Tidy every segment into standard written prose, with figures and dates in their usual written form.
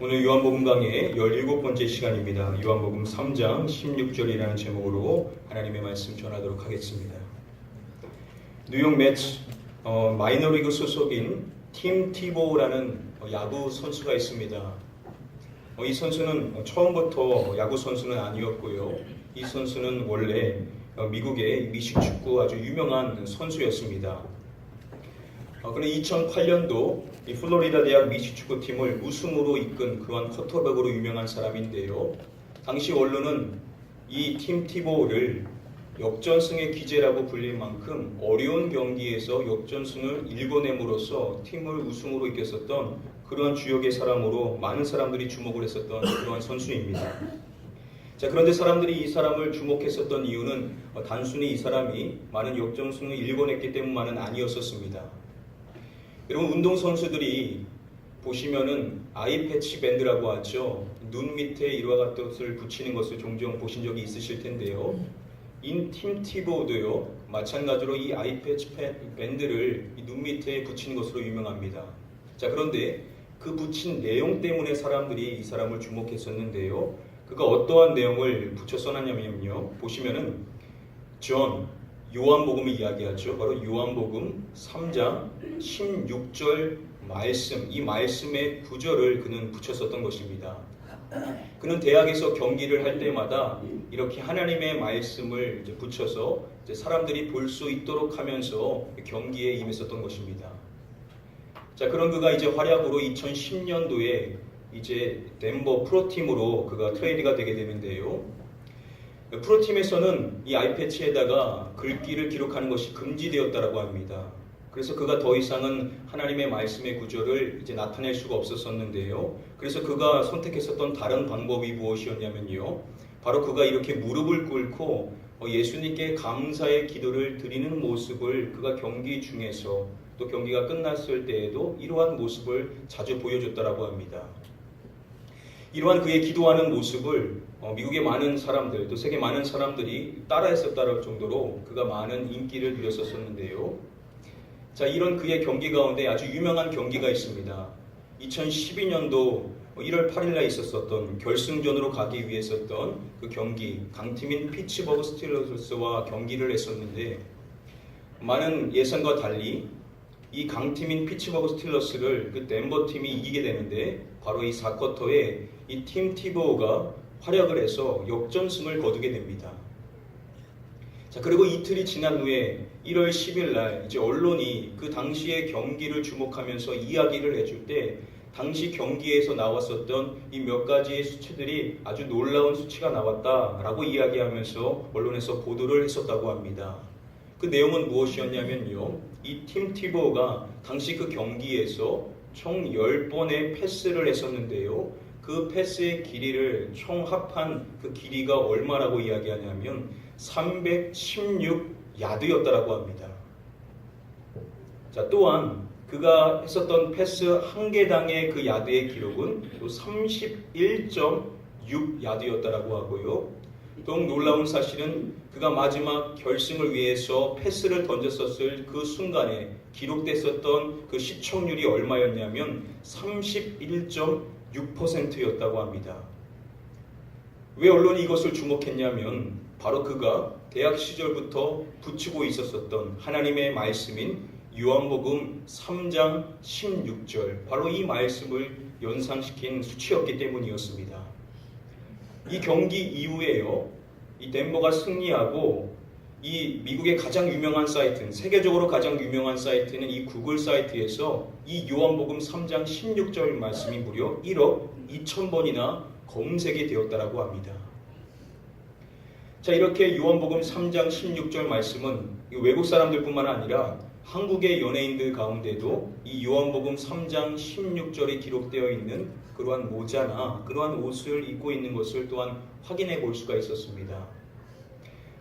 오늘 요한복음 강의 17번째 시간입니다. 요한복음 3장 16절이라는 제목으로 하나님의 말씀 전하도록 하겠습니다. 뉴욕 매츠 마이너리그 소속인 팀 티보우라는 야구 선수가 있습니다. 이 선수는 처음부터 야구 선수는 아니었고요. 이 선수는 원래 미국의 미식축구 아주 유명한 선수였습니다. 그는 2008년도 이 플로리다 대학 미식축구팀을 우승으로 이끈 그러한 쿼터백으로 유명한 사람인데요. 당시 언론은 이 팀 티보우를 역전승의 기재라고 불릴 만큼 어려운 경기에서 역전승을 일궈냄으로써 팀을 우승으로 이끌었던 그러한 주역의 사람으로 많은 사람들이 주목을 했었던 그러한 선수입니다. 자, 그런데 사람들이 이 사람을 주목했었던 이유는 단순히 이 사람이 많은 역전승을 일궈냈기 때문만은 아니었었습니다. 여러분, 운동선수들이 보시면은 아이패치 밴드라고 하죠. 눈 밑에 이와 같은 것을 붙이는 것을 종종 보신 적이 있으실 텐데요. 팀 티보우도요, 마찬가지로 이 아이패치 밴드를 눈 밑에 붙이는 것으로 유명합니다. 자, 그런데 그 붙인 내용 때문에 사람들이 이 사람을 주목했었는데요. 그가 어떠한 내용을 붙여 써놨냐면요. 보시면은 요한복음을 이야기하죠. 바로 요한복음 3장 16절 말씀, 이 말씀의 구절을 그는 붙였었던 것입니다. 그는 대학에서 경기를 할 때마다 이렇게 하나님의 말씀을 붙여서 사람들이 볼 수 있도록 하면서 경기에 임했었던 것입니다. 자, 그런 그가 이제 활약으로 2010년도에 이제 덴버 프로팀으로 그가 트레이드가 되게 되는데요. 프로팀에서는 이 아이패치에다가 글귀를 기록하는 것이 금지되었다라고 합니다. 그래서 그가 더 이상은 하나님의 말씀의 구절을 이제 나타낼 수가 없었었는데요. 그래서 그가 선택했었던 다른 방법이 무엇이었냐면요. 바로 그가 이렇게 무릎을 꿇고 예수님께 감사의 기도를 드리는 모습을 그가 경기 중에서 또 경기가 끝났을 때에도 이러한 모습을 자주 보여줬다라고 합니다. 이러한 그의 기도하는 모습을 미국의 많은 사람들, 또 세계 많은 사람들이 따라했었다는 정도로 그가 많은 인기를 누렸었는데요. 자, 이런 그의 경기 가운데 아주 유명한 경기가 있습니다. 2012년도 1월 8일날 있었던 결승전으로 가기 위해 했었던 그 경기, 강팀인 피츠버그 스틸러스와 경기를 했었는데, 많은 예상과 달리 이 강팀인 피츠버그 스틸러스를 그 덴버 팀이 이기게 되는데, 바로 이 4쿼터에 이 팀 티보우가 활약을 해서 역전승을 거두게 됩니다. 자, 그리고 이틀이 지난 후에 1월 10일 날 이제 언론이 그 당시의 경기를 주목하면서 이야기를 해줄 때 당시 경기에서 나왔었던 이 몇 가지의 수치들이 아주 놀라운 수치가 나왔다라고 이야기하면서 언론에서 보도를 했었다고 합니다. 그 내용은 무엇이었냐면요. 이 팀 티보우가 당시 그 경기에서 총 10번의 패스를 했었는데요. 그 패스의 길이를 총 합한 그 길이가 얼마라고 이야기하냐면 316야드였다라고 합니다. 자, 또한 그가 했었던 패스 한 개당의 그 야드의 기록은 또 31.6야드였다라고 하고요. 또 놀라운 사실은 그가 마지막 결승을 위해서 패스를 던졌었을 그 순간에 기록됐었던 그 시청률이 얼마였냐면 31.6%였다고 합니다. 왜 언론이 이것을 주목했냐면 바로 그가 대학 시절부터 붙이고 있었던 하나님의 말씀인 요한복음 3장 16절, 바로 이 말씀을 연상시킨 수치였기 때문이었습니다. 이 경기 이후에요, 이 덴버가 승리하고 이 미국의 가장 유명한 사이트는, 세계적으로 가장 유명한 사이트는 이 구글 사이트에서 이 요한복음 3장 16절 말씀이 무려 1억 2천 번이나 검색이 되었다라고 합니다. 자, 이렇게 요한복음 3장 16절 말씀은 외국 사람들뿐만 아니라 한국의 연예인들 가운데도 이 요한복음 3장 16절이 기록되어 있는 그러한 모자나 그러한 옷을 입고 있는 것을 또한 확인해 볼 수가 있었습니다.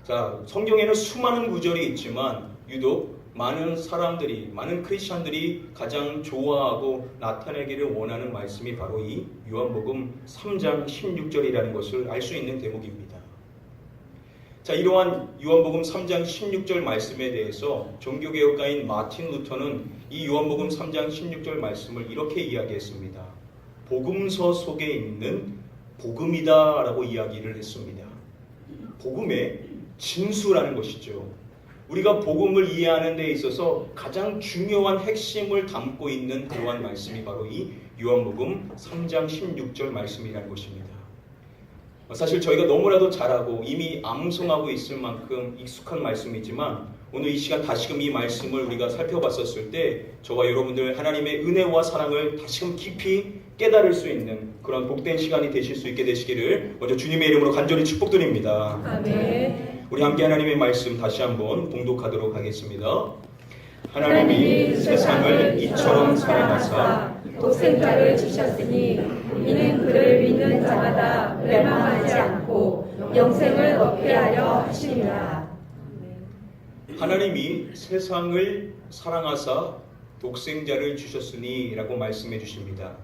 자, 성경에는 수많은 구절이 있지만 유독 많은 사람들이, 많은 크리스천들이 가장 좋아하고 나타내기를 원하는 말씀이 바로 이 요한복음 3장 16절이라는 것을 알 수 있는 대목입니다. 자, 이러한 요한복음 3장 16절 말씀에 대해서 종교개혁가인 마틴 루터는 이 요한복음 3장 16절 말씀을 이렇게 이야기했습니다. 복음서 속에 있는 복음이다라고 이야기를 했습니다. 복음의 진수라는 것이죠. 우리가 복음을 이해하는 데 있어서 가장 중요한 핵심을 담고 있는 그러한 말씀이 바로 이 요한복음 3장 16절 말씀이라는 것입니다. 사실 저희가 너무나도 잘하고 이미 암송하고 있을 만큼 익숙한 말씀이지만 오늘 이 시간 다시금 이 말씀을 우리가 살펴봤었을 때 저와 여러분들 하나님의 은혜와 사랑을 다시금 깊이 깨달을 수 있는 그런 복된 시간이 되실 수 있게 되시기를 먼저 주님의 이름으로 간절히 축복드립니다. 아멘. 우리 함께 하나님의 말씀 다시 한번 봉독하도록 하겠습니다. 하나님이 세상을 이처럼 사랑하사 독생자를 주셨으니 이는 그를 믿는 자마다 멸망하지 않고 영생을 얻게 하려 하심이라. 하나님이 세상을 사랑하사 독생자를 주셨으니 라고 말씀해 주십니다.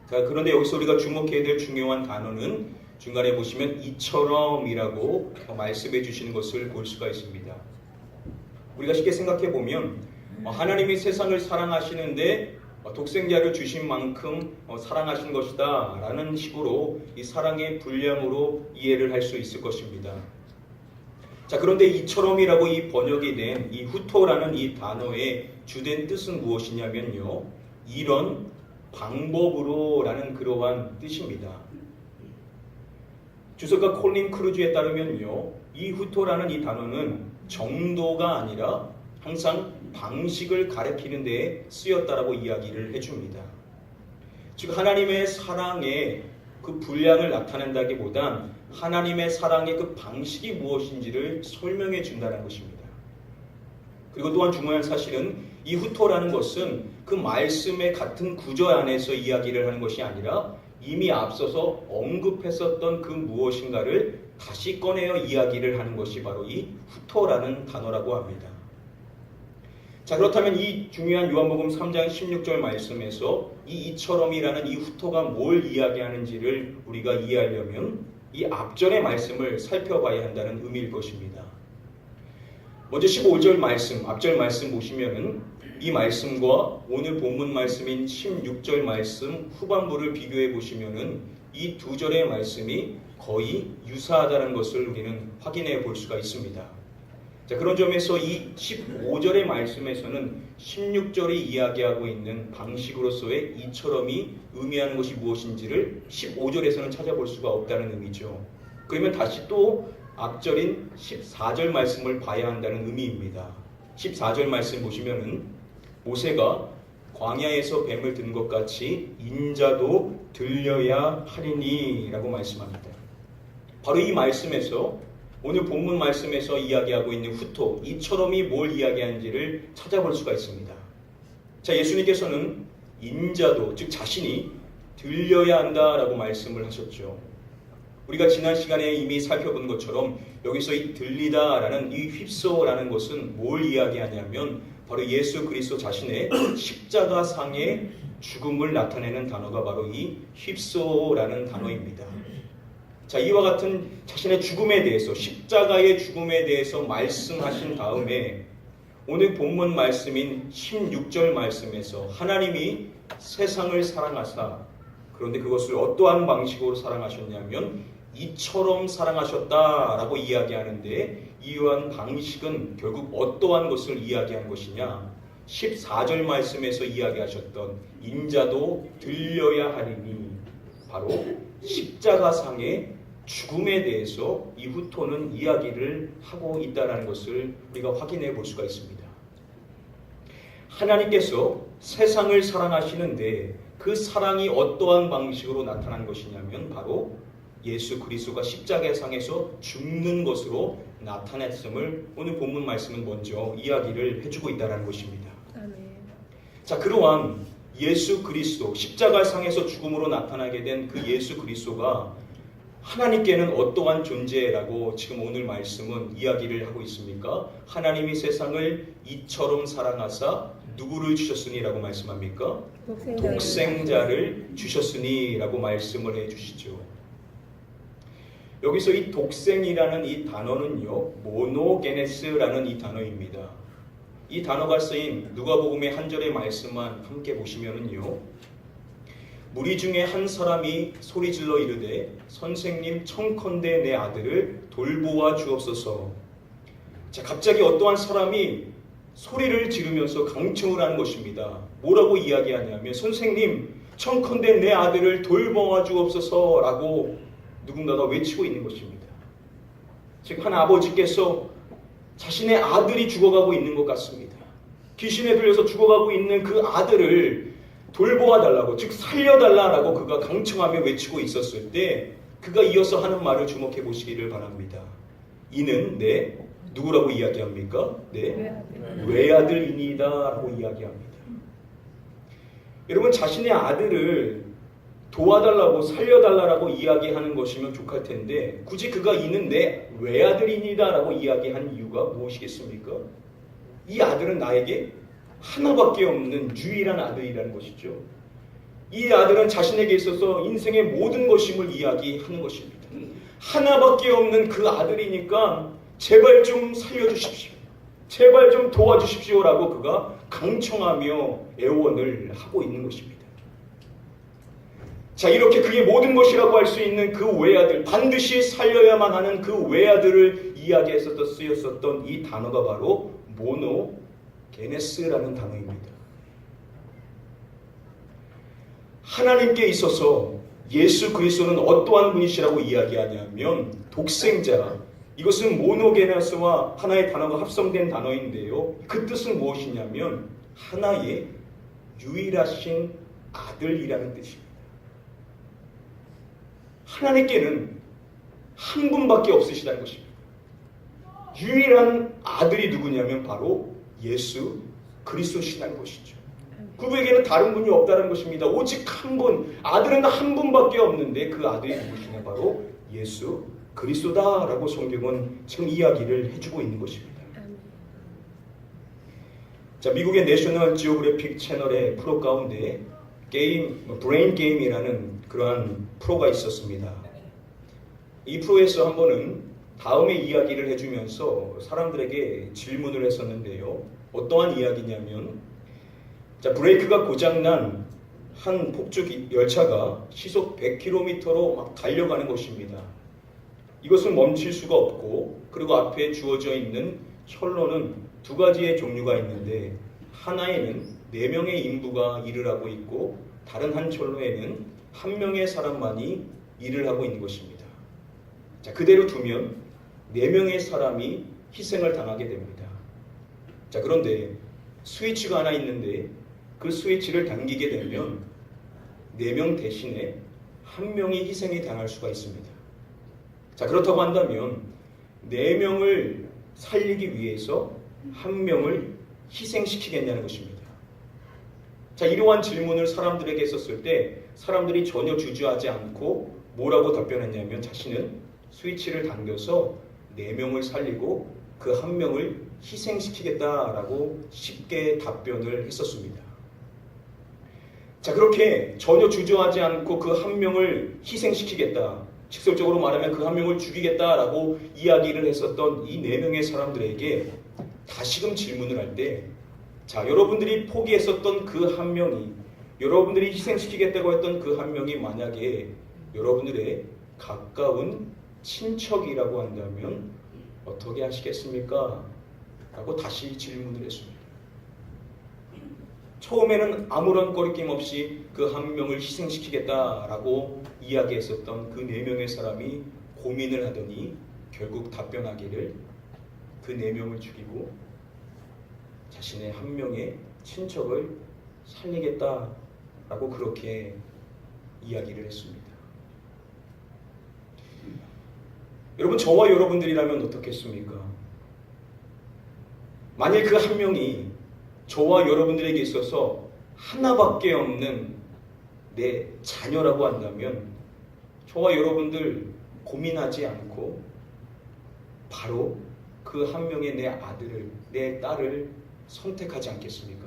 그런데 여기서 우리가 주목해야 될 중요한 단어는 중간에 보시면 이처럼 이라고 말씀해 주시는 것을 볼 수가 있습니다. 우리가 쉽게 생각해 보면 하나님이 세상을 사랑하시는데 독생자를 주신 만큼 사랑하신 것이다 라는 식으로 이 사랑의 분량으로 이해를 할 수 있을 것입니다. 자, 그런데 이처럼이라고 이 번역이 된 이 후토라는 이 단어의 주된 뜻은 무엇이냐면요, 이런 방법으로 라는 그러한 뜻입니다. 주석가 콜린 크루즈에 따르면요, 이 후토라는 이 단어는 정도가 아니라 항상 방식을 가리키는 데에 쓰였다라고 이야기를 해줍니다. 즉 하나님의 사랑의 그 분량을 나타낸다기보단 하나님의 사랑의 그 방식이 무엇인지를 설명해 준다는 것입니다. 그리고 또한 중요한 사실은 이 후토라는 것은 그 말씀의 같은 구조 안에서 이야기를 하는 것이 아니라 이미 앞서서 언급했었던 그 무엇인가를 다시 꺼내어 이야기를 하는 것이 바로 이 후토라는 단어라고 합니다. 자, 그렇다면 이 중요한 요한복음 3장 16절 말씀에서 이처럼이라는 이 후토가 뭘 이야기하는지를 우리가 이해하려면 이 앞전의 말씀을 살펴봐야 한다는 의미일 것입니다. 먼저 15절 말씀, 앞절 말씀 보시면은 이 말씀과 오늘 본문 말씀인 16절 말씀 후반부를 비교해 보시면은 이 두 절의 말씀이 거의 유사하다는 것을 우리는 확인해 볼 수가 있습니다. 자, 그런 점에서 이 15절의 말씀에서는 16절이 이야기하고 있는 방식으로서의 이처럼이 의미하는 것이 무엇인지를 15절에서는 찾아볼 수가 없다는 의미죠. 그러면 다시 또 앞절인 14절 말씀을 봐야 한다는 의미입니다. 14절 말씀 보시면은 모세가 광야에서 뱀을 든 것 같이 인자도 들려야 하리니 라고 말씀합니다. 바로 이 말씀에서 오늘 본문 말씀에서 이야기하고 있는 후토, 이처럼이 뭘 이야기하는지를 찾아볼 수가 있습니다. 자, 예수님께서는 인자도, 즉 자신이 들려야 한다라고 말씀을 하셨죠. 우리가 지난 시간에 이미 살펴본 것처럼 여기서 이 들리다라는 이 휩소라는 것은 뭘 이야기하냐면 바로 예수 그리스도 자신의 십자가상의 죽음을 나타내는 단어가 바로 이 휩소라는 단어입니다. 자, 이와 같은 자신의 죽음에 대해서, 십자가의 죽음에 대해서 말씀하신 다음에 오늘 본문 말씀인 16절 말씀에서 하나님이 세상을 사랑하사, 그런데 그것을 어떠한 방식으로 사랑하셨냐면 이처럼 사랑하셨다라고 이야기하는데 이러한 방식은 결국 어떠한 것을 이야기한 것이냐? 14절 말씀에서 이야기하셨던 인자도 들려야 하리니, 바로 십자가상의 죽음에 대해서 이 후토는 이야기를 하고 있다는 것을 우리가 확인해 볼 수가 있습니다. 하나님께서 세상을 사랑하시는데 그 사랑이 어떠한 방식으로 나타난 것이냐면 바로 예수 그리스도가 십자가상에서 죽는 것으로 나타냈음을 오늘 본문 말씀은 먼저 이야기를 해주고 있다는 것입니다. 아멘. 자, 그러한 예수 그리스도, 십자가상에서 죽음으로 나타나게 된 그 예수 그리스도가 하나님께는 어떠한 존재라고 지금 오늘 말씀은 이야기를 하고 있습니까? 하나님이 세상을 이처럼 사랑하사 누구를 주셨으니라고 말씀합니까? 독생자를 주셨으니라고 말씀을 해주시죠. 여기서 이 독생이라는 이 단어는요, 모노게네스라는 이 단어입니다. 이 단어가 쓰인 누가복음의 한 절의 말씀만 함께 보시면은요, 무리 중에 한 사람이 소리질러 이르되 선생님 청컨대 내 아들을 돌보아 주옵소서. 자, 갑자기 어떠한 사람이 소리를 지르면서 강청을 하는 것입니다. 뭐라고 이야기하냐면 선생님 청컨대 내 아들을 돌보아 주옵소서라고 누군가가 외치고 있는 것입니다. 즉 한 아버지께서 자신의 아들이 죽어가고 있는 것 같습니다. 귀신에 들려서 죽어가고 있는 그 아들을 돌보아 달라고, 즉 살려달라라고 그가 강청하며 외치고 있었을 때 그가 이어서 하는 말을 주목해 보시기를 바랍니다. 이는 내 누구라고 이야기합니까? 내 외아들이니이다 라고 이야기합니다. 여러분, 자신의 아들을 도와달라고 살려달라고 이야기하는 것이면 족할 텐데 굳이 그가 이는 내 외아들이니이다 라고 이야기한 이유가 무엇이겠습니까? 이 아들은 나에게 하나밖에 없는 유일한 아들이라는 것이죠. 이 아들은 자신에게 있어서 인생의 모든 것임을 이야기하는 것입니다. 하나밖에 없는 그 아들이니까 제발 좀 살려주십시오. 제발 좀 도와주십시오라고 그가 강청하며 애원을 하고 있는 것입니다. 자, 이렇게 그의 모든 것이라고 할 수 있는 그 외아들, 반드시 살려야만 하는 그 외아들을 이야기해서 쓰였었던 이 단어가 바로 모노게네스라는 단어입니다. 하나님께 있어서 예수 그리스도는 어떠한 분이시라고 이야기하냐면 독생자, 이것은 모노게네스와 하나의 단어가 합성된 단어인데요. 그 뜻은 무엇이냐면 하나의 유일하신 아들이라는 뜻입니다. 하나님께는 한 분밖에 없으시다는 것입니다. 유일한 아들이 누구냐면 바로 예수 그리스도시라는 것이죠. 그분에게는 다른 분이 없다는 것입니다. 오직 한 분, 아들은 한 분밖에 없는데 그 아들이 누구시냐 바로 예수 그리스도다라고 성경은 지금 이야기를 해주고 있는 것입니다. 자, 미국의 내셔널 지오그래픽 채널의 프로 가운데 브레인 게임이라는 그러한 프로가 있었습니다. 이 프로에서 한 번은 다음의 이야기를 해주면서 사람들에게 질문을 했었는데요. 어떠한 이야기냐면, 자, 브레이크가 고장난 한 폭죽 열차가 시속 100km로 막 달려가는 것입니다. 이것은 멈출 수가 없고, 그리고 앞에 주어져 있는 철로는 두 가지의 종류가 있는데 하나에는 4명의 인부가 일을 하고 있고 다른 한 철로에는 1명의 사람만이 일을 하고 있는 것입니다. 자, 그대로 두면 4명의 사람이 희생을 당하게 됩니다. 자, 그런데 스위치가 하나 있는데 그 스위치를 당기게 되면 4명 대신에 1명이 희생이 당할 수가 있습니다. 자, 그렇다고 한다면 4명을 살리기 위해서 1명을 희생시키겠냐는 것입니다. 자, 이러한 질문을 사람들에게 했었을 때 사람들이 전혀 주저하지 않고 뭐라고 답변했냐면 자신은 스위치를 당겨서 4명을 살리고 그 1명을 희생시키겠다라고 쉽게 답변을 했었습니다. 자, 그렇게 전혀 주저하지 않고 그 1명을 희생시키겠다, 직설적으로 말하면 그 1명을 죽이겠다라고 이야기를 했었던 이 4명의 사람들에게 다시금 질문을 할 때, 자, 여러분들이 포기했었던 그 1명이, 여러분들이 희생시키겠다고 했던 그 1명이 만약에 여러분들의 가까운 친척이라고 한다면 어떻게 하시겠습니까? 라고 다시 질문을 했습니다. 처음에는 아무런 거리낌 없이 그 1명을 희생시키겠다라고 이야기했었던 그 4명의 사람이 고민을 하더니 결국 답변하기를 그 4명을 죽이고 자신의 1명의 친척을 살리겠다라고 그렇게 이야기를 했습니다. 여러분, 저와 여러분들이라면 어떻겠습니까? 만일 그 1명이 저와 여러분들에게 있어서 하나밖에 없는 내 자녀라고 한다면 저와 여러분들 고민하지 않고 바로 그 1명의 내 아들을, 내 딸을 선택하지 않겠습니까?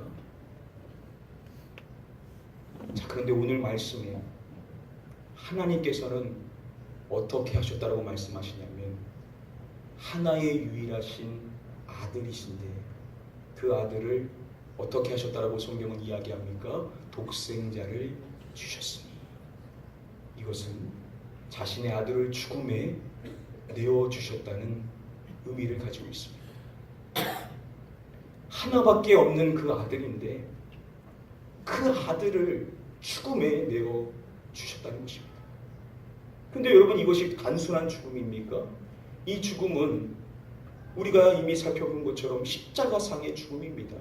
자, 그런데 오늘 말씀에 하나님께서는 어떻게 하셨다고 말씀하시냐면 하나의 유일하신 아들이신데 그 아들을 어떻게 하셨다라고 성경은 이야기합니까? 독생자를 주셨으니. 이것은 자신의 아들을 죽음에 내어주셨다는 의미를 가지고 있습니다. 하나밖에 없는 그 아들인데 그 아들을 죽음에 내어주셨다는 것입니다. 근데 여러분, 이것이 단순한 죽음입니까? 이 죽음은 우리가 이미 살펴본 것처럼 십자가상의 죽음입니다.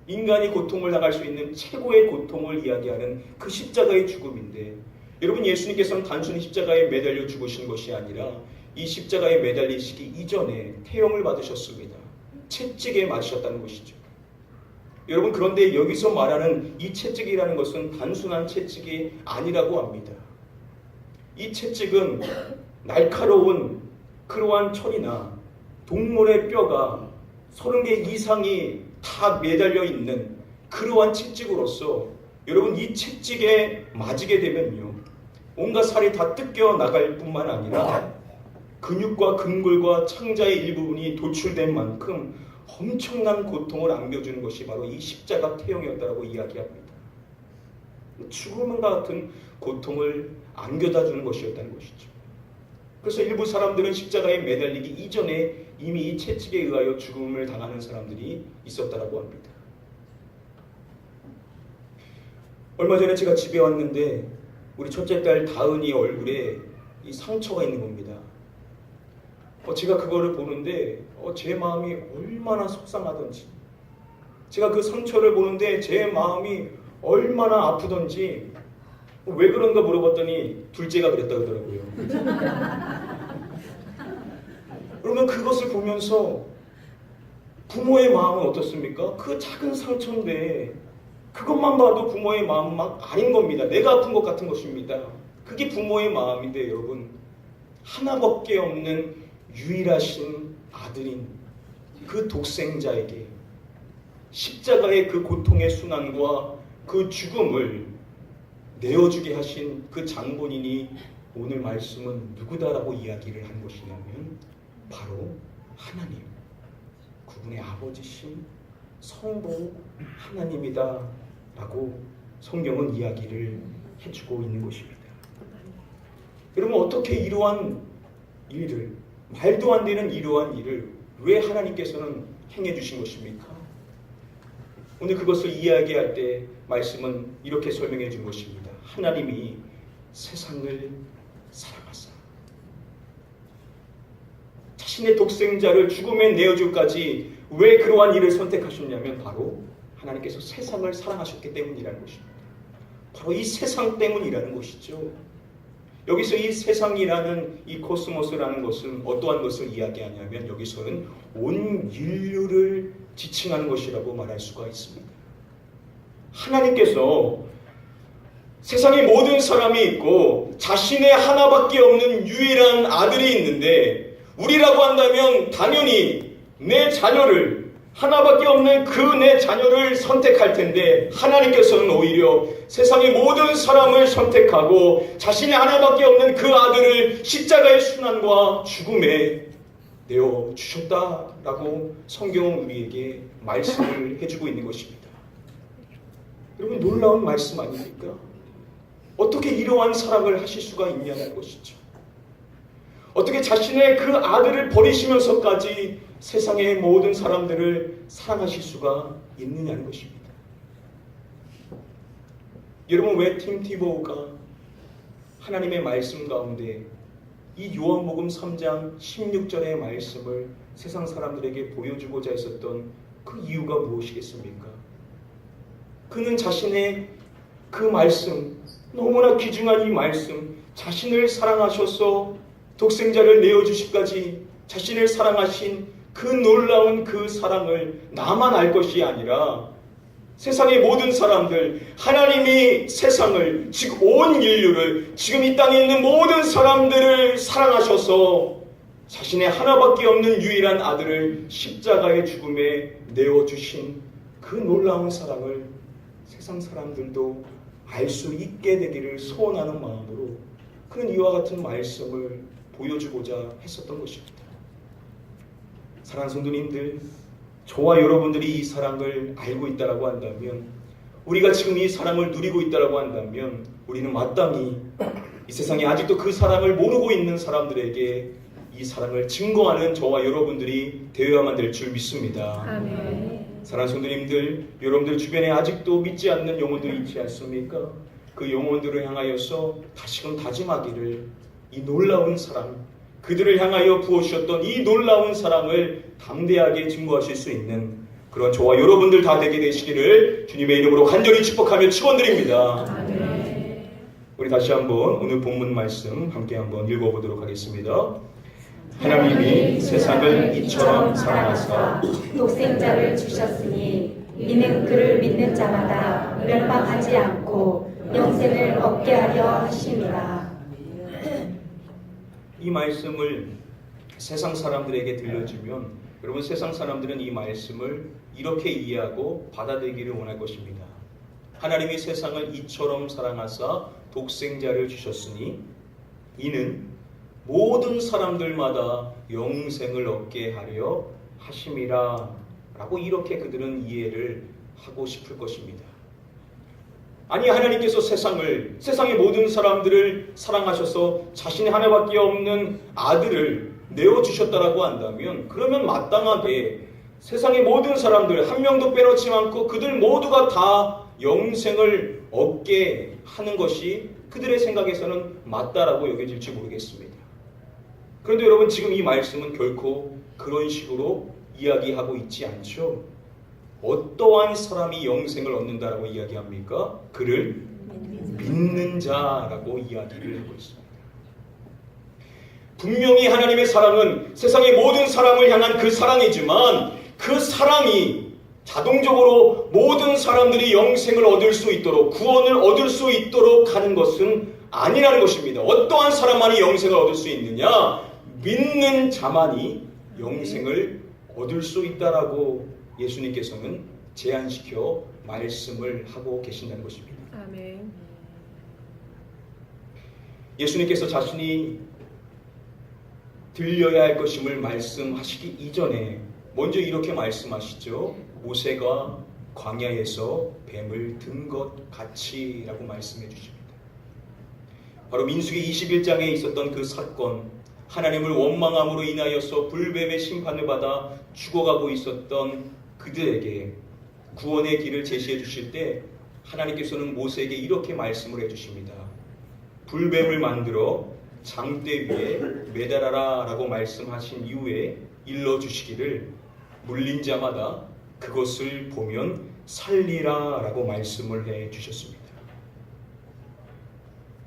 인간이 고통을 당할 수 있는 최고의 고통을 이야기하는 그 십자가의 죽음인데, 여러분, 예수님께서는 단순히 십자가에 매달려 죽으신 것이 아니라 이 십자가에 매달리시기 이전에 태형을 받으셨습니다. 채찍에 맞으셨다는 것이죠. 여러분, 그런데 여기서 말하는 이 채찍이라는 것은 단순한 채찍이 아니라고 합니다. 이 채찍은 날카로운 그러한 철이나 동물의 뼈가 30개 이상이 다 매달려 있는 그러한 채찍으로서, 여러분, 이 채찍에 맞게 되면요, 온갖 살이 다 뜯겨 나갈 뿐만 아니라 근육과 근골과 창자의 일부분이 도출된 만큼 엄청난 고통을 안겨주는 것이 바로 이 십자가 태형이었다고 이야기합니다. 죽음과 같은 고통을 안겨다 주는 것이었다는 것이죠. 그래서 일부 사람들은 십자가에 매달리기 이전에 이미 이 채찍에 의하여 죽음을 당하는 사람들이 있었다고 합니다. 얼마 전에 제가 집에 왔는데 우리 첫째 딸 다은이 얼굴에 이 상처가 있는 겁니다. 제가 그거를 보는데 제 마음이 얼마나 속상하던지, 제가 그 상처를 보는데 제 마음이 얼마나 아프던지, 왜 그런가 물어봤더니 둘째가 그랬다 그러더라고요. 그러면 그것을 보면서 부모의 마음은 어떻습니까? 그 작은 상처인데 그것만 봐도 부모의 마음은 막 아닌 겁니다. 내가 아픈 것 같은 것입니다. 그게 부모의 마음인데, 여러분, 하나밖에 없는 유일하신 아들인 그 독생자에게 십자가의 그 고통의 순환과 그 죽음을 내어주게 하신 그 장본인이 오늘 말씀은 누구다라고 이야기를 한 것이냐면 바로 하나님, 그분의 아버지신 성부 하나님이다 라고 성경은 이야기를 해주고 있는 것입니다. 여러분, 어떻게 이러한 일을, 말도 안 되는 이러한 일을 왜 하나님께서는 행해 주신 것입니까? 오늘 그것을 이야기할 때 말씀은 이렇게 설명해 준 것입니다. 하나님이 세상을 사랑하사 자신의 독생자를 죽음에 내어줄까지 왜 그러한 일을 선택하셨냐면 바로 하나님께서 세상을 사랑하셨기 때문이라는 것입니다. 바로 이 세상 때문이라는 것이죠. 여기서 이 세상이라는 이 코스모스라는 것은 어떠한 것을 이야기하냐면 여기서는 온 인류를 지칭하는 것이라고 말할 수가 있습니다. 하나님께서 세상에 모든 사람이 있고 자신의 하나밖에 없는 유일한 아들이 있는데, 우리라고 한다면 당연히 내 자녀를, 하나밖에 없는 그 내 자녀를 선택할 텐데, 하나님께서는 오히려 세상의 모든 사람을 선택하고 자신의 하나밖에 없는 그 아들을 십자가의 순환과 죽음에 내어주셨다라고 성경은 우리에게 말씀을 해주고 있는 것입니다. 여러분, 놀라운 말씀 아닙니까? 어떻게 이러한 사랑을 하실 수가 있냐는 것이죠. 어떻게 자신의 그 아들을 버리시면서까지 세상의 모든 사람들을 사랑하실 수가 있느냐는 것입니다. 여러분, 왜 팀 티보우가 하나님의 말씀 가운데 이 요한복음 3장 16절의 말씀을 세상 사람들에게 보여주고자 했었던 그 이유가 무엇이겠습니까? 그는 자신의 그 말씀, 너무나 귀중한 이 말씀, 자신을 사랑하셔서 독생자를 내어주시기까지 자신을 사랑하신 그 놀라운 그 사랑을 나만 알 것이 아니라 세상의 모든 사람들, 하나님이 세상을, 즉 온 인류를, 지금 이 땅에 있는 모든 사람들을 사랑하셔서 자신의 하나밖에 없는 유일한 아들을 십자가의 죽음에 내어주신 그 놀라운 사랑을 세상 사람들도 알 수 있게 되기를 소원하는 마음으로 그런 이와 같은 말씀을 보여주고자 했었던 것입니다. 사랑하는 성도님들, 저와 여러분들이 이 사랑을 알고 있다고 한다면 우리가 지금 이 사랑을 누리고 있다고 한다면 우리는 마땅히 이 세상에 아직도 그 사랑을 모르고 있는 사람들에게 이 사랑을 증거하는 저와 여러분들이 되어야만 될 줄 믿습니다. 아멘. 사랑하는 성도님들, 여러분들 주변에 아직도 믿지 않는 영혼들이 있지 않습니까? 그 영혼들을 향하여서 다시금 다짐하기를, 이 놀라운 사랑, 그들을 향하여 부어주셨던 이 놀라운 사랑을 담대하게 증거하실 수 있는 그런 저와 여러분들 다 되게 되시기를 주님의 이름으로 간절히 축복하며 축원드립니다. 아멘. 우리 다시 한번 오늘 본문 말씀 함께 한번 읽어보도록 하겠습니다. 하나님이 세상을 이처럼 사랑하사 독생자를 주셨으니 이는 그를 믿는 자마다 멸망하지 않고 영생을 얻게 하려 하심이라. 이 말씀을 세상 사람들에게 들려주면 여러분, 세상 사람들은 이 말씀을 이렇게 이해하고 받아들이기를 원할 것입니다. 하나님이 세상을 이처럼 사랑하사 독생자를 주셨으니 이는 모든 사람들마다 영생을 얻게 하려 하심이라 라고 이렇게 그들은 이해를 하고 싶을 것입니다. 아니, 하나님께서 세상의 모든 사람들을 사랑하셔서 자신의 하나밖에 없는 아들을 내어주셨다라고 한다면 그러면 마땅하게 세상의 모든 사람들 한 명도 빼놓지 않고 그들 모두가 다 영생을 얻게 하는 것이 그들의 생각에서는 맞다라고 여겨질지 모르겠습니다. 그런데 여러분, 지금 이 말씀은 결코 그런 식으로 이야기하고 있지 않죠. 어떠한 사람이 영생을 얻는다라고 이야기합니까? 그를 믿는 자라고 이야기를 하고 있습니다. 분명히 하나님의 사랑은 세상의 모든 사람을 향한 그 사랑이지만 그 사랑이 자동적으로 모든 사람들이 영생을 얻을 수 있도록, 구원을 얻을 수 있도록 하는 것은 아니라는 것입니다. 어떠한 사람만이 영생을 얻을 수 있느냐? 믿는 자만이 영생을 얻을 수 있다라고 예수님께서는 제안시켜 말씀을 하고 계신다는 것입니다. 아멘. 예수님께서 자신이 들려야 할 것임을 말씀하시기 이전에 먼저 이렇게 말씀하시죠. 모세가 광야에서 뱀을 든 것 같이라고 말씀해 주십니다. 바로 민수기 21장에 있었던 그 사건, 하나님을 원망함으로 인하여서 불뱀의 심판을 받아 죽어가고 있었던 그들에게 구원의 길을 제시해 주실 때 하나님께서는 모세에게 이렇게 말씀을 해 주십니다. 불뱀을 만들어 장대 위에 매달아라 라고 말씀하신 이후에 일러주시기를 물린 자마다 그것을 보면 살리라 라고 말씀을 해 주셨습니다.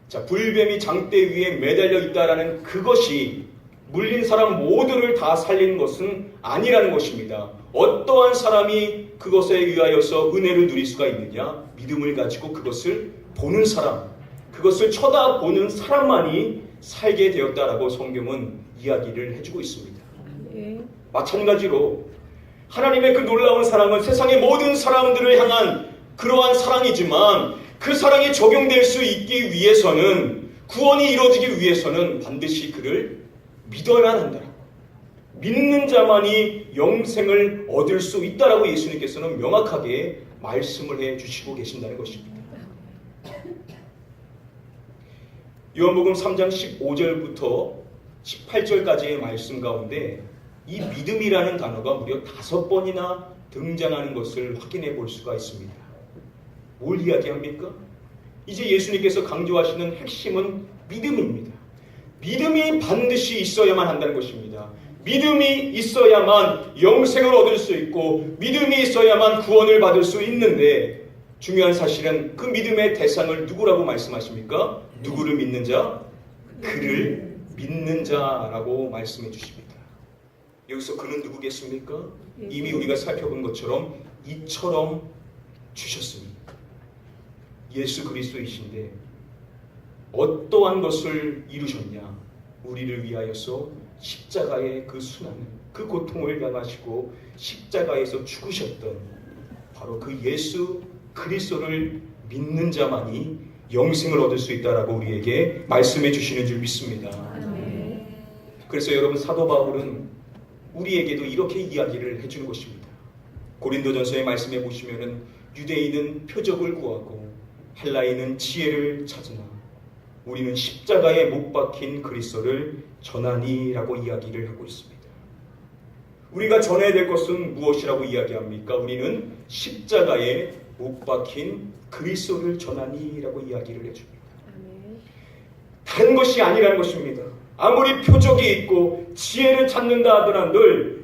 자, 불뱀이 장대 위에 매달려 있다라는 그것이 물린 사람 모두를 다 살리는 것은 아니라는 것입니다. 어떠한 사람이 그것에 의하여서 은혜를 누릴 수가 있느냐? 믿음을 가지고 그것을 보는 사람, 그것을 쳐다보는 사람만이 살게 되었다라고 성경은 이야기를 해주고 있습니다. 마찬가지로 하나님의 그 놀라운 사랑은 세상의 모든 사람들을 향한 그러한 사랑이지만 그 사랑이 적용될 수 있기 위해서는, 구원이 이루어지기 위해서는 반드시 그를 믿어야만 한다. 믿는 자만이 영생을 얻을 수 있다라고 예수님께서는 명확하게 말씀을 해 주시고 계신다는 것입니다. 요한복음 3장 15절부터 18절까지의 말씀 가운데 이 믿음이라는 단어가 무려 5번이나 등장하는 것을 확인해 볼 수가 있습니다. 뭘 이야기합니까? 이제 예수님께서 강조하시는 핵심은 믿음입니다. 믿음이 반드시 있어야만 한다는 것입니다. 믿음이 있어야만 영생을 얻을 수 있고 믿음이 있어야만 구원을 받을 수 있는데 중요한 사실은 그 믿음의 대상을 누구라고 말씀하십니까? 누구를 믿는 자? 그를 믿는 자라고 말씀해 주십니다. 여기서 그는 누구겠습니까? 이미 우리가 살펴본 것처럼 이처럼 주셨습니다. 예수 그리스도이신데 어떠한 것을 이루셨냐? 우리를 위하여서 십자가의 그 수난을, 그 고통을 당하시고 십자가에서 죽으셨던 바로 그 예수 그리스도를 믿는 자만이 영생을 얻을 수 있다라고 우리에게 말씀해 주시는 줄 믿습니다. 그래서 여러분, 사도 바울은 우리에게도 이렇게 이야기를 해주는 것입니다. 고린도전서의 말씀에 보시면은 유대인은 표적을 구하고 헬라인은 지혜를 찾으나 우리는 십자가에 못 박힌 그리스도를 전하니라고 이야기를 하고 있습니다. 우리가 전해야 될 것은 무엇이라고 이야기합니까? 우리는 십자가에 못 박힌 그리스도를 전하니라고 이야기를 해줍니다. 다른 것이 아니라는 것입니다. 아무리 표적이 있고 지혜를 찾는다 하더라도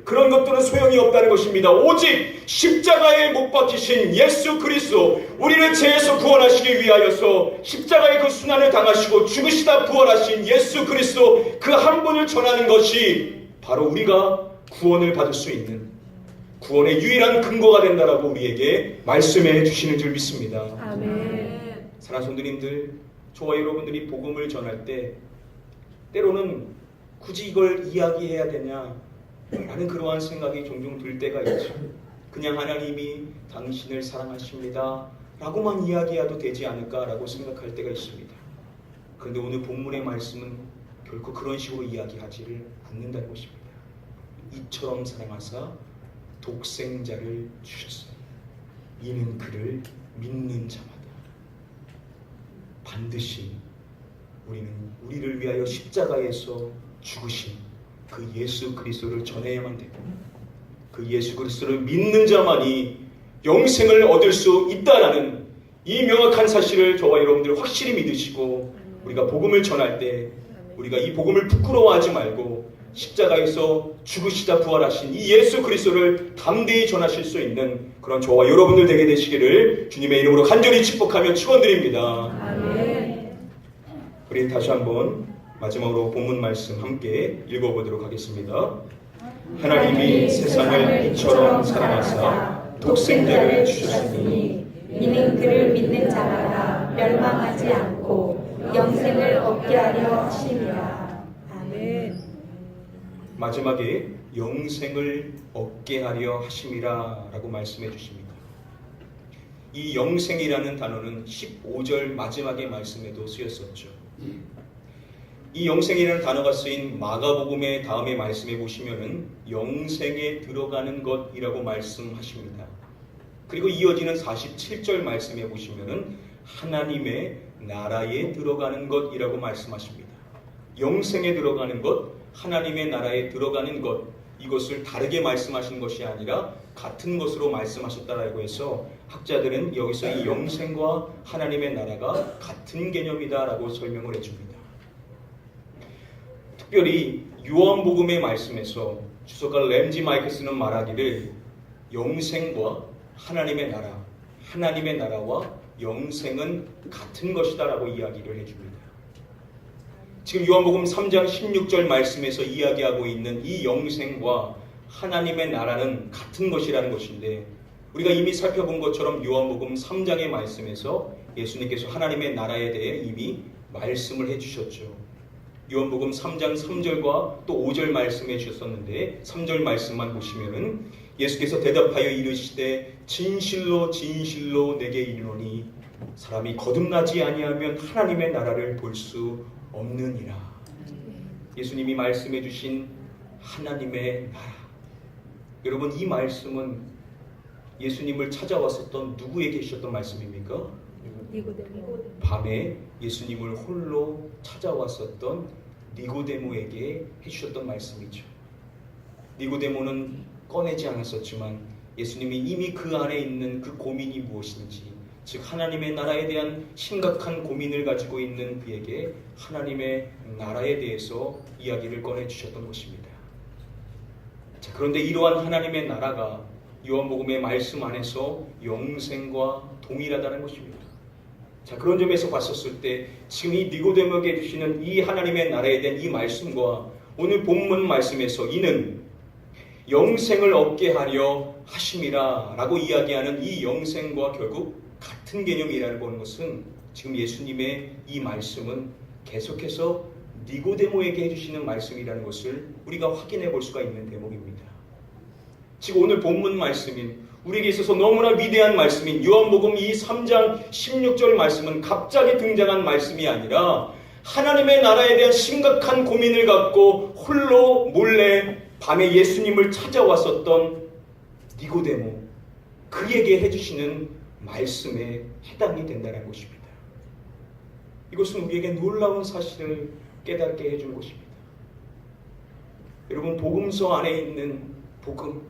그런 것들은 소용이 없다는 것입니다. 오직 십자가에 못 박히신 예수 그리스도, 우리를 죄에서 구원하시기 위하여서 십자가의 그 순환을 당하시고 죽으시다 부활하신 예수 그리스도, 그 한 분을 전하는 것이 바로 우리가 구원을 받을 수 있는 구원의 유일한 근거가 된다라고 우리에게 말씀해 주시는 줄 믿습니다. 아멘. 사랑하는 성도님들, 저와 여러분들이 복음을 전할 때 때로는 굳이 이걸 이야기해야 되냐 라는 그러한 생각이 종종 들 때가 있죠. 그냥 하나님이 당신을 사랑하십니다 라고만 이야기해도 되지 않을까 라고 생각할 때가 있습니다. 그런데 오늘 본문의 말씀은 결코 그런 식으로 이야기하지를 않는다는 것입니다. 이처럼 사랑하사 독생자를 주셨어요. 이는 그를 믿는 자마다 반드시 우리를 위하여 십자가에서 죽으신 그 예수 그리스도를 전해야만 되고, 그 예수 그리스도를 믿는 자만이 영생을 얻을 수 있다라는 이 명확한 사실을 저와 여러분들 확실히 믿으시고, 우리가 복음을 전할 때 우리가 이 복음을 부끄러워하지 말고 십자가에서 죽으시다 부활하신 이 예수 그리스도를 담대히 전하실 수 있는 그런 저와 여러분들 되게 되시기를 주님의 이름으로 간절히 축복하며 축원드립니다. 아멘. 우리 다시 한번 마지막으로 본문 말씀 함께 읽어보도록 하겠습니다. 하나님이 세상을 이처럼 사랑하사 독생자를 주셨으니 이는 그를 믿는 자마다 멸망하지 않고 영생을 얻게 하려 하심이라. 아멘. 마지막에 영생을 얻게 하려 하심이라 라고 말씀해 주십니다. 이 영생이라는 단어는 15절 마지막의 말씀에도 쓰였었죠. 이 영생이라는 단어가 쓰인 마가복음의 다음의 말씀에 보시면은 영생에 들어가는 것이라고 말씀하십니다. 그리고 이어지는 47절 말씀에 보시면은 하나님의 나라에 들어가는 것이라고 말씀하십니다. 영생에 들어가는 것, 하나님의 나라에 들어가는 것, 이것을 다르게 말씀하신 것이 아니라 같은 것으로 말씀하셨다라고 해서 학자들은 여기서 이 영생과 하나님의 나라가 같은 개념이다라고 설명을 해줍니다. 특별히 요한복음의 말씀에서 주석가 램지 마이크스는 말하기를 영생과 하나님의 나라, 하나님의 나라와 영생은 같은 것이다라고 이야기를 해줍니다. 지금 요한복음 3장 16절 말씀에서 이야기하고 있는 이 영생과 하나님의 나라는 같은 것이라는 것인데, 우리가 이미 살펴본 것처럼 요한복음 3장의 말씀에서 예수님께서 하나님의 나라에 대해 이미 말씀을 해주셨죠. 요한복음 3장 3절과 또 5절 말씀해 주셨었는데 3절 말씀만 보시면은 예수께서 대답하여 이르시되 진실로 진실로 내게 이르노니 사람이 거듭나지 아니하면 하나님의 나라를 볼 수 없느니라. 예수님이 말씀해 주신 하나님의 나라, 여러분 이 말씀은 예수님을 찾아왔었던 누구에게 주셨던 말씀입니까? 밤에 예수님을 홀로 찾아왔었던 니고데모에게 해주셨던 말씀이죠. 니고데모는 꺼내지 않았었지만 예수님이 이미 그 안에 있는 그 고민이 무엇인지, 즉 하나님의 나라에 대한 심각한 고민을 가지고 있는 그에게 하나님의 나라에 대해서 이야기를 꺼내주셨던 것입니다. 자, 그런데 이러한 하나님의 나라가 요한복음의 말씀 안에서 영생과 동일하다는 것입니다. 자, 그런 점에서 봤었을 때 지금 이 니고데모에게 주시는 이 하나님의 나라에 대한 이 말씀과 오늘 본문 말씀에서 이는 영생을 얻게 하려 하심이라 라고 이야기하는 이 영생과 결국 같은 개념이라는 보는 것은 지금 예수님의 이 말씀은 계속해서 니고데모에게 해주시는 말씀이라는 것을 우리가 확인해 볼 수가 있는 대목입니다. 지금 오늘 본문 말씀인 우리에게 있어서 너무나 위대한 말씀인 요한복음 이 3장 16절 말씀은 갑자기 등장한 말씀이 아니라 하나님의 나라에 대한 심각한 고민을 갖고 홀로 몰래 밤에 예수님을 찾아왔었던 니고데모, 그에게 해주시는 말씀에 해당이 된다는 것입니다. 이것은 우리에게 놀라운 사실을 깨닫게 해준 것입니다. 여러분, 복음서 안에 있는 복음,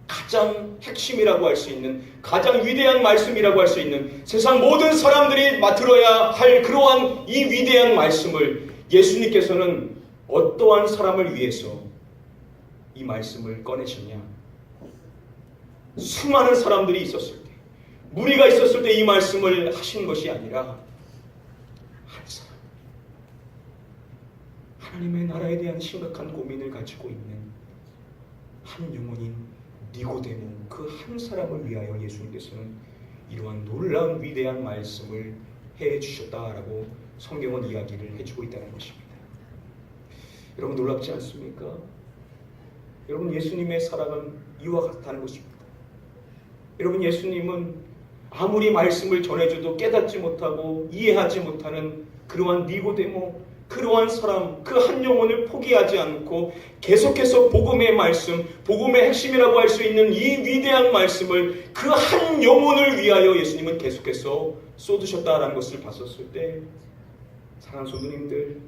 가장 핵심이라고 할 수 있는, 가장 위대한 말씀이라고 할 수 있는, 세상 모든 사람들이 들어야 할 그러한 이 위대한 말씀을 예수님께서는 어떠한 사람을 위해서 이 말씀을 꺼내셨냐? 수많은 사람들이 있었을 때, 무리가 있었을 때 이 말씀을 하신 것이 아니라 한 사람, 하나님의 나라에 대한 심각한 고민을 가지고 있는 한 영혼인 니고데모, 그 한 사람을 위하여 예수님께서는 이러한 놀라운 위대한 말씀을 해주셨다라고 성경은 이야기를 해주고 있다는 것입니다. 여러분, 놀랍지 않습니까? 여러분, 예수님의 사랑은 이와 같다는 것입니다. 여러분, 예수님은 아무리 말씀을 전해줘도 깨닫지 못하고 이해하지 못하는 그러한 니고데모, 그러한 사람, 그 한 영혼을 포기하지 않고 계속해서 복음의 말씀, 복음의 핵심이라고 할 수 있는 이 위대한 말씀을 그 한 영혼을 위하여 예수님은 계속해서 쏟으셨다라는 것을 봤었을 때, 사랑하는 성도님들,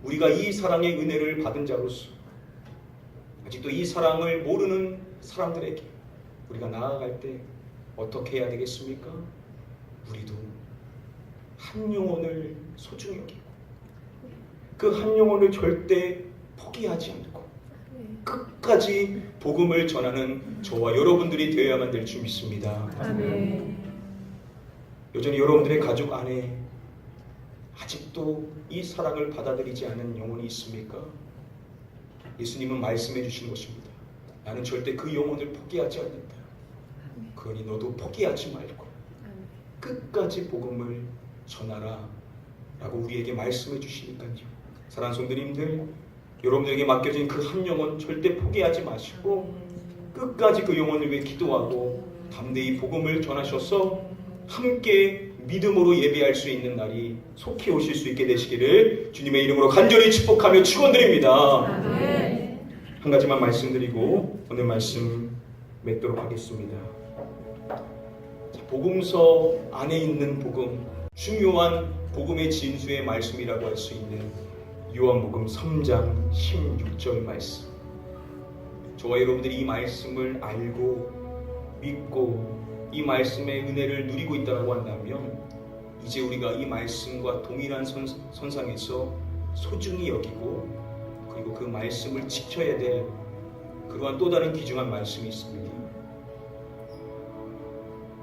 우리가 이 사랑의 은혜를 받은 자로서 아직도 이 사랑을 모르는 사람들에게 우리가 나아갈 때 어떻게 해야 되겠습니까? 우리도 한 영혼을 소중히 여기고 그 한 영혼을 절대 포기하지 않고 끝까지 복음을 전하는 저와 여러분들이 되어야만 될 줄 믿습니다. 아멘. 여전히 여러분들의 가족 안에 아직도 이 사랑을 받아들이지 않는 영혼이 있습니까? 예수님은 말씀해 주신 것입니다. 나는 절대 그 영혼을 포기하지 않는다. 그러니 너도 포기하지 말고 끝까지 복음을 전하라 라고 우리에게 말씀해 주시니까요. 사랑하는 성도님들, 여러분들에게 맡겨진 그 한 영혼 절대 포기하지 마시고 끝까지 그 영혼을 위해 기도하고 담대히 복음을 전하셔서 함께 믿음으로 예배할 수 있는 날이 속히 오실 수 있게 되시기를 주님의 이름으로 간절히 축복하며 축원드립니다. 한 가지만 말씀드리고 오늘 말씀 맺도록 하겠습니다. 복음서 안에 있는 복음, 중요한 복음의 진수의 말씀이라고 할 수 있는 요한복음 3장 16절 말씀. 저와 여러분들이 이 말씀을 알고 믿고 이 말씀의 은혜를 누리고 있다고 한다면 이제 우리가 이 말씀과 동일한 선상에서 소중히 여기고 그리고 그 말씀을 지켜야 될 그러한 또 다른 귀중한 말씀이 있습니다.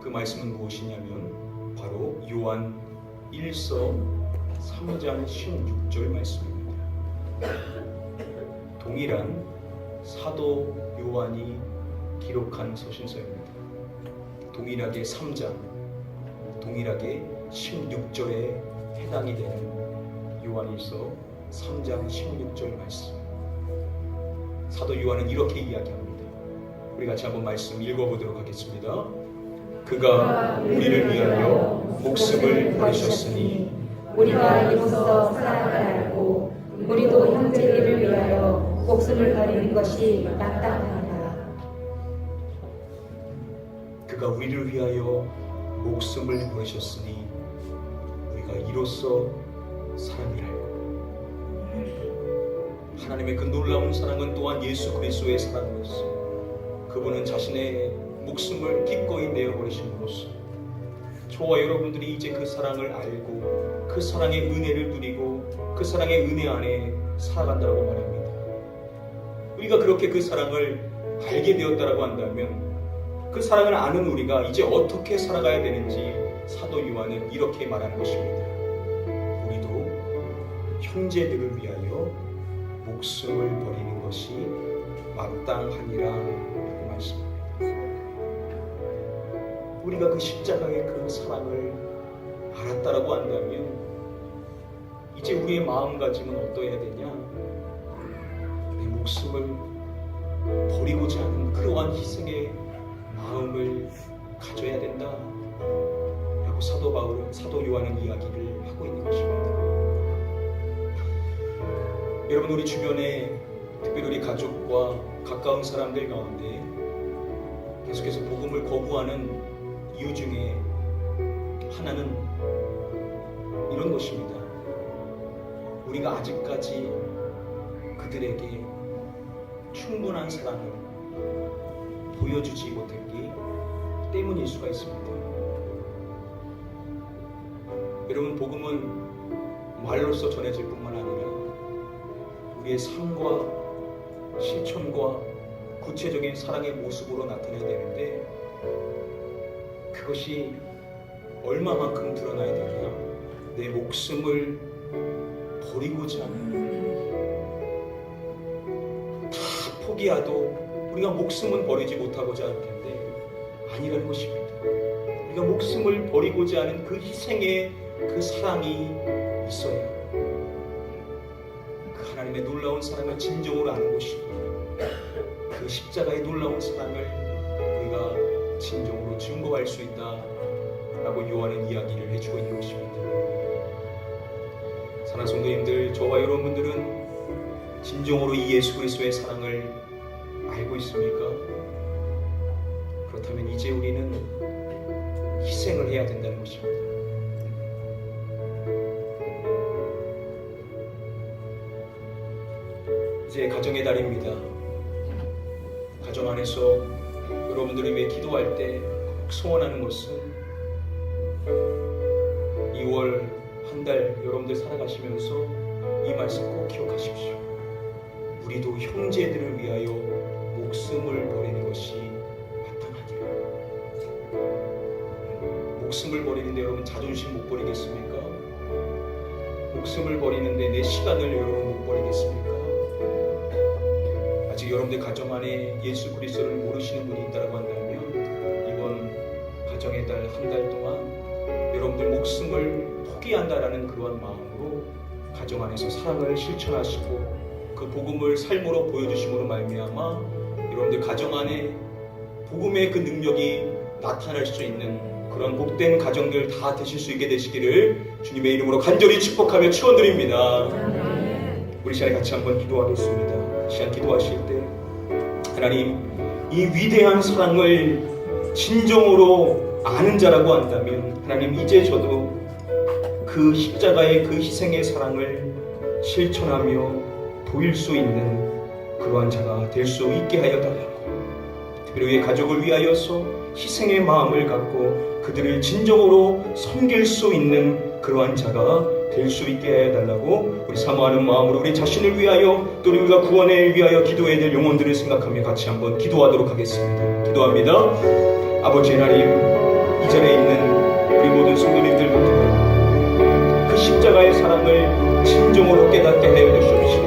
그 말씀은 무엇이냐면 바로 요한 1서 3장 16절 말씀입니다. 동일한 사도 요한이 기록한 서신서입니다. 동일하게 3장, 동일하게 16절에 해당이 되는 요한일서 3장 16절 말씀. 사도 요한은 이렇게 이야기합니다. 우리 같이 한번 말씀 읽어보도록 하겠습니다. 그가 우리를 위하여 목숨을 버리셨으니 우리가 이로써 사랑을 알고 우리도 형제들을 위하여 목숨을 버리는 것이 마땅하다. 그가 우리를 위하여 목숨을 버리셨으니 우리가 이로써 사랑을 알고 하나님의 그 놀라운 사랑은 또한 예수 그리스도의 사랑으로서 그분은 자신의 목숨을 기꺼이 내어버리심으로써 저와 여러분들이 이제 그 사랑을 알고 그 사랑의 은혜를 누리고 그 사랑의 은혜 안에 살아간다고 말합니다. 우리가 그렇게 그 사랑을 알게 되었다고 한다면 그 사랑을 아는 우리가 이제 어떻게 살아가야 되는지 사도 요한은 이렇게 말하는 것입니다. 우리도 형제들을 위하여 목숨을 버리는 것이 마땅하니라 라고 말씀합니다. 우리가 그 십자가의 그 사랑을 알았다라고 한다면 이제 우리의 마음가짐은 어떠해야 되냐? 내 목숨을 버리고자 하는 그러한 희생의 마음을 가져야 된다 라고 사도 요한은 이야기를 하고 있는 것입니다. 여러분, 우리 주변에 특별히 우리 가족과 가까운 사람들 가운데 계속해서 복음을 거부하는 이유 중에 하나는 이런 것입니다. 우리가 아직까지 그들에게 충분한 사랑을 보여주지 못했기 때문일 수가 있습니다. 여러분, 복음은 말로써 전해질 뿐만 아니라 우리의 삶과 실천과 구체적인 사랑의 모습으로 나타나야 되는데, 그것이 얼마만큼 드러나야 되냐? 내 목숨을 버리고자 하는, 다 포기해도 우리가 목숨은 버리지 못하고자 할 텐데 아니라는 것입니다. 우리가 목숨을 버리고자 하는 그 희생의 그 사랑이 있어야 그 하나님의 놀라운 사랑을 진정으로 아는 것이고, 그 십자가의 놀라운 사랑을 우리가 진정으로 증거할 수 있다라고 요한은 이야기를 해주고 있는 것입니다. 사랑하는 성도님들, 저와 여러분들은 진정으로 이 예수 그리스도의 사랑을 알고 있습니까? 그렇다면 이제 우리는 희생을 해야 된다는 것입니다. 이제 가정의 달입니다. 가정 안에서 여러분들을 위해 기도할 때 꼭 소원하는 것은 2월 한 달 여러분들 살아가시면서 이 말씀 꼭 기억하십시오. 우리도 형제들을 위하여 목숨을 버리는 것이 마땅하니라. 목숨을 버리는데 여러분 자존심 못 버리겠습니까? 목숨을 버리는데 내 시간을 여러분 못 버리겠습니까? 아직 여러분들 가정 안에 예수 그리스도를 모르시는 분이 있다고 한다면 이번 가정의 달 한 달 동안 여러분들 목숨을 포기한다라는 그러한 마음으로 가정 안에서 사랑을 실천하시고 그 복음을 삶으로 보여주심으로 말미암아 여러분들 가정 안에 복음의 그 능력이 나타날 수 있는 그런 복된 가정들 다 되실 수 있게 되시기를 주님의 이름으로 간절히 축복하며 축원드립니다. 우리 시간에 같이 한번 기도하겠습니다. 시간 기도하실 때 하나님, 이 위대한 사랑을 진정으로 아는 자라고 한다면 하나님, 이제 저도 그 십자가의 그 희생의 사랑을 실천하며 보일 수 있는 그러한 자가 될 수 있게 하여 달라고, 특별히 우리의 가족을 위하여서 희생의 마음을 갖고 그들을 진정으로 섬길 수 있는 그러한 자가 될 수 있게 하여 달라고 우리 사모하는 마음으로 우리 자신을 위하여 또 우리가 구원을 위하여 기도해야 될 영혼들을 생각하며 같이 한번 기도하도록 하겠습니다. 기도합니다. 아버지 하나님, 이 자리에 있는 우리 모든 성도님들 모두 그 십자가의 사랑을 진정으로 깨닫게 하여 주시옵시고,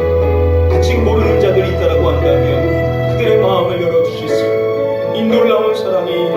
아직 모르는 자들이 있다고 한다면 그들의 마음을 열어주시소. 이 놀라운 사랑이